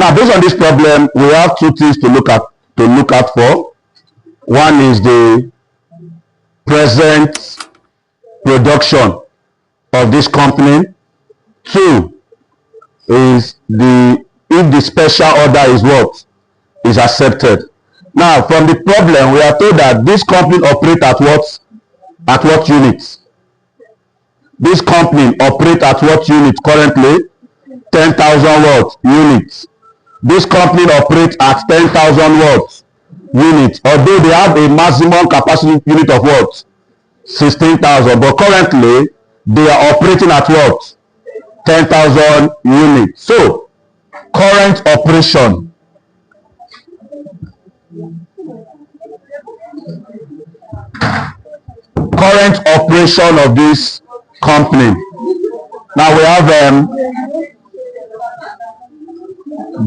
Now, based on this problem, we have two things to look at for. One is the present production of this company. Two is if the special order is what is accepted. Now, from the problem, we are told that this company operates at what unit? This company operates at what unit currently? 10,000 what units. This company operates at 10,000 what units, although they have a maximum capacity unit of what? 16,000, but currently they are operating at what? 10,000 units. So, current operation. Current operation of this company. Now we have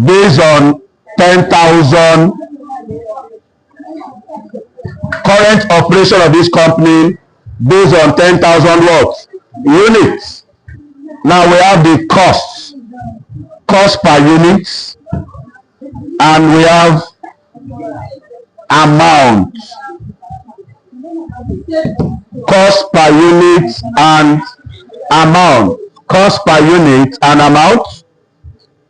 based on 10,000 current operation of this company based on 10,000 what? Units. Now we have the cost per unit, and we have amount. Cost per unit and amount. Cost per unit and amount.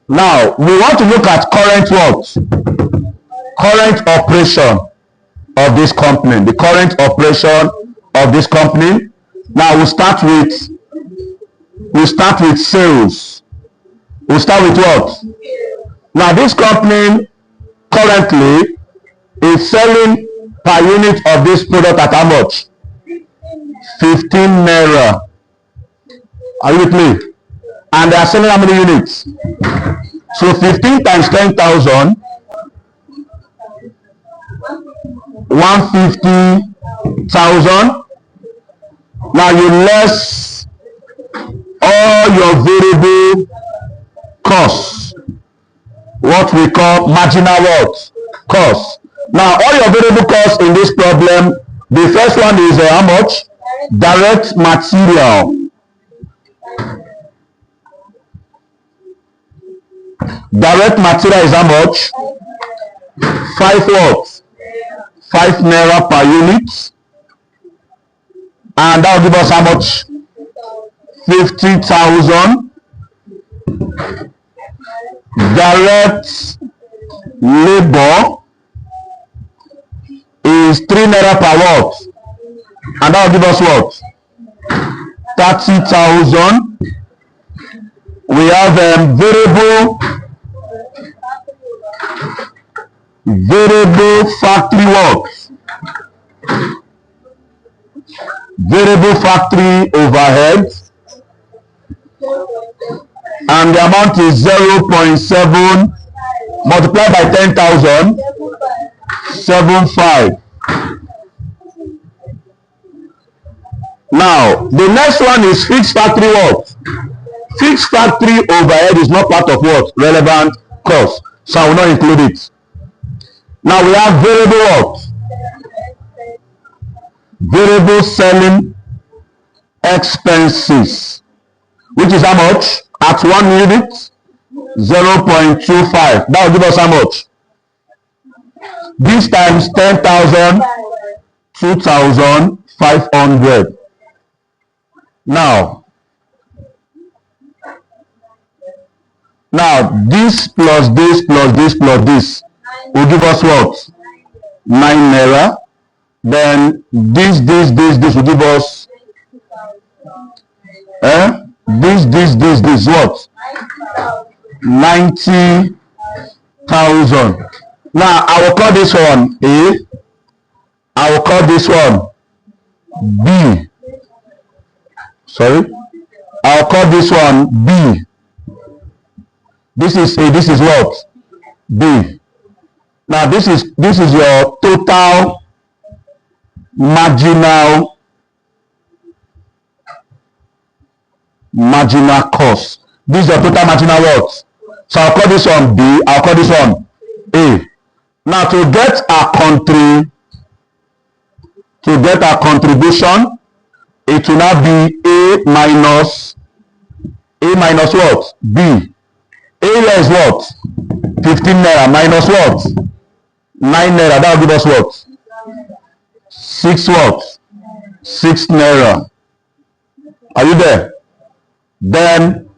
Now we want to look at current what? Current operation of this company. The current operation of this company. Now we start with sales. We start with what? Now this company currently is selling per unit of this product at how much? 15 naira. Are you with me? And they are selling how many units? So 15 times 10,000, 150,000. Now you less all your variable costs, what we call marginal what? Costs. Now all your variable costs in this problem, the first one is how much? Direct material. Direct material is how much? 5 what? 5 naira per unit. And that will give us how much? 50,000. Direct labor is 3 naira per what? And that will give us what? 30,000. We have variable factory work. Variable factory overhead, and the amount is 0.7 multiplied by 10,000, 75. Now the next one is fixed factory work. Fixed factory overhead is not part of what? Relevant cost, so I will not include it. Now we have variable work. Variable selling expenses, which is how much? At 1 unit, 0.25. That will give us how much? This times 10,000, 2,500. Now this plus this plus this plus this will give us what? 9 naira. Then this will give us this what? 90,000. Now I will call this one A. I will call this one B. Sorry. I will call this one B. This is A. This is what? B. Now this is your total marginal cost. This is your total marginal what? So I'll call this one B, I'll call this one A. Now to get our contribution, it will now be A minus what? B. Area is what? 15 naira minus what? 9 naira. That will give us what? 6 what? 6 naira. Are you there? Then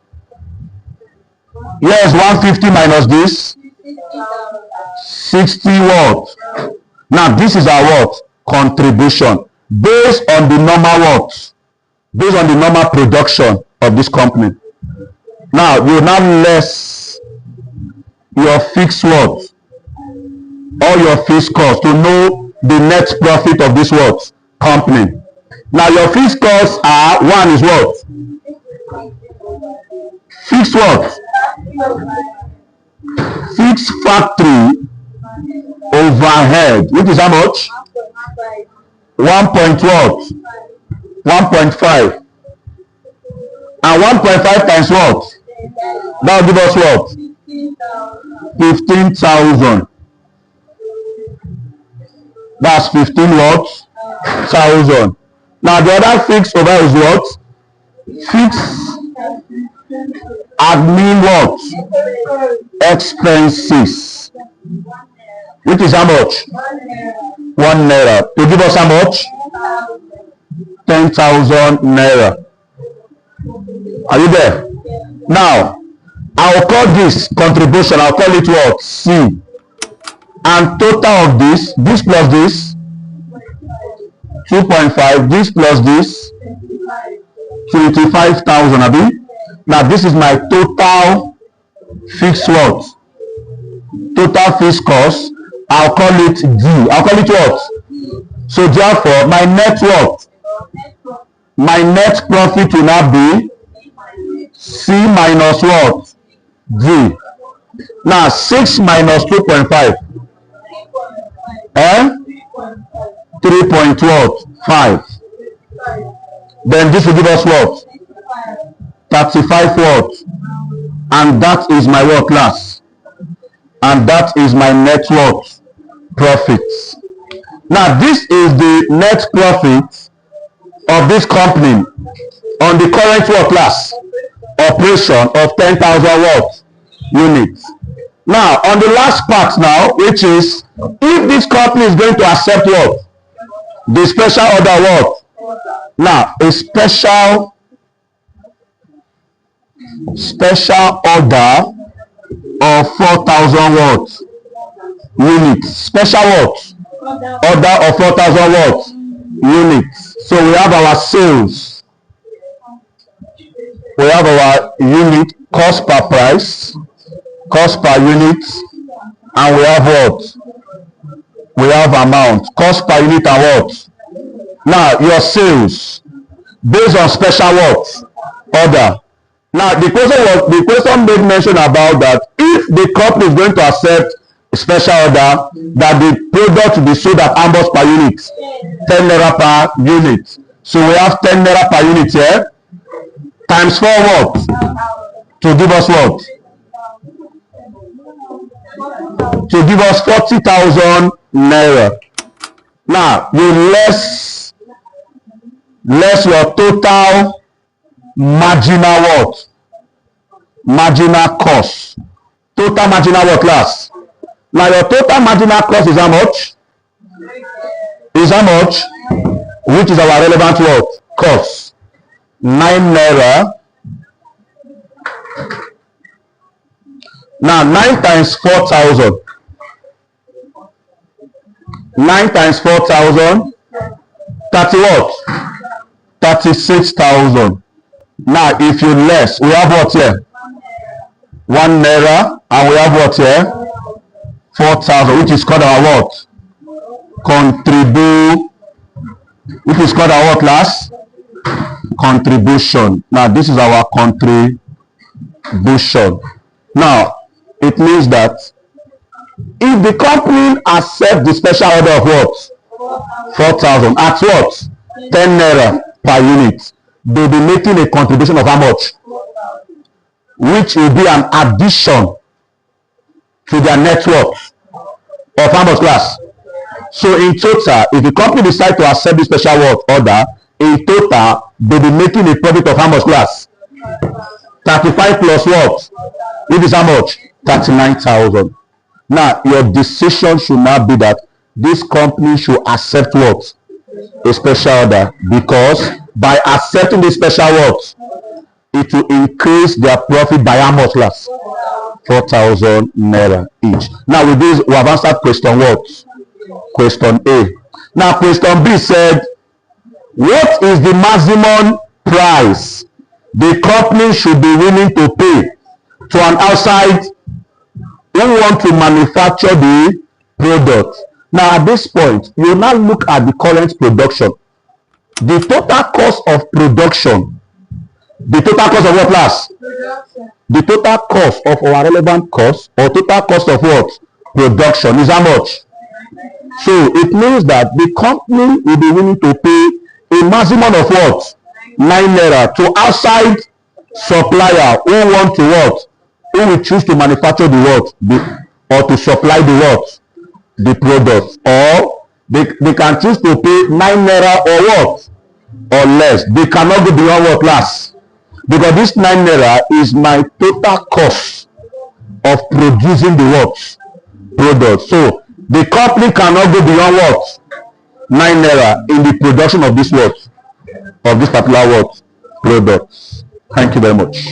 here's 150 minus this. 60 what? Now this is our what? Contribution. Based on the normal what? Based on the normal production of this company. Now you now less your fixed what? All your fixed costs to know the net profit of this what? Company. Now your fixed costs are, one is what? Fixed what? Fixed factory overhead, which is how much? 1 point what? 1.5. And 1.5 times what? That will give us what? 15,000. That's 15 what? 1,000. Now the other fixed over is what? Fixed admin what? Expenses. Which is how much? 1 naira. To give us how much? 10,000 naira. Are you there? Now, I'll call this contribution, I'll call it what? C. And total of this plus this, 2.5, this plus this, 25,000, Abi. Now, this is my total fixed what? Total fixed cost. I'll call it D. I'll call it what? So, therefore, my net what? My net profit will now be C minus what? D. Now 6 minus 2.5. 3.5. Then this will give us what? 35 what? And that is my what class? And that is my net what? Profits. Now this is the net profit of this company on the current what class? Operation of 10,000 what? Units. Now on the last part now, which is if this company is going to accept what? The special order what? Now a special order of 4,000 what? Units. Special what? Order of 4,000 what? Units. So we have our sales. We have our unit cost per price, cost per unit, and we have what? We have amount, cost per unit and what? Now your sales based on special what? Order. Now the question made mention about that if the company is going to accept a special order that the product will be sold at how much per unit? 10 naira per unit. So we have 10 naira per unit here. Times 4 what? To give us what? To give us 40,000 naira. Now you less your total marginal what? Marginal cost. Total marginal what class? Now your total marginal cost is how much? Is how much? Which is our relevant what? Cost. 9 naira. Now 9 times 4,000. 9 times 4,000. 30 what? 36,000. Now if you less, we have what here? 1 naira, and we have what here? 4,000, which is called our what? Which is called our what class? Contribution. Now this is our contribution. Now it means that if the company accepts the special order of what? 4,000 at what? 10 naira per unit, they'll be making a contribution of how much? Which will be an addition to their net worth of how much class? So in total, if the company decides to accept the special order, in total they'll be making a profit of how much class? 35 plus what? It is how much? 39,000. Now, your decision should not be that this company should accept what? A special order, because by accepting the special what? It will increase their profit by how much less? 4,000 naira each. Now, with this, we have answered question what? Question A. Now, question B said, what is the maximum price the company should be willing to pay to an outside who want to manufacture the product? Now, at this point, you now look at the current production. The total cost of production, the total cost of what class? The total cost of our relevant cost, or total cost of what? Production is how much? So it means that the company will be willing to pay a maximum of what? 9 naira to outside supplier who want to what? Who will choose to manufacture the what? Or to supply the what? The product. Or they can choose to pay 9 naira or what? Or less. They cannot go beyond what class? Because this 9 naira is my total cost of producing the what? Product. So the company cannot go beyond what? 9 naira in the production of this what? Of this particular what? Product. Thank you very much.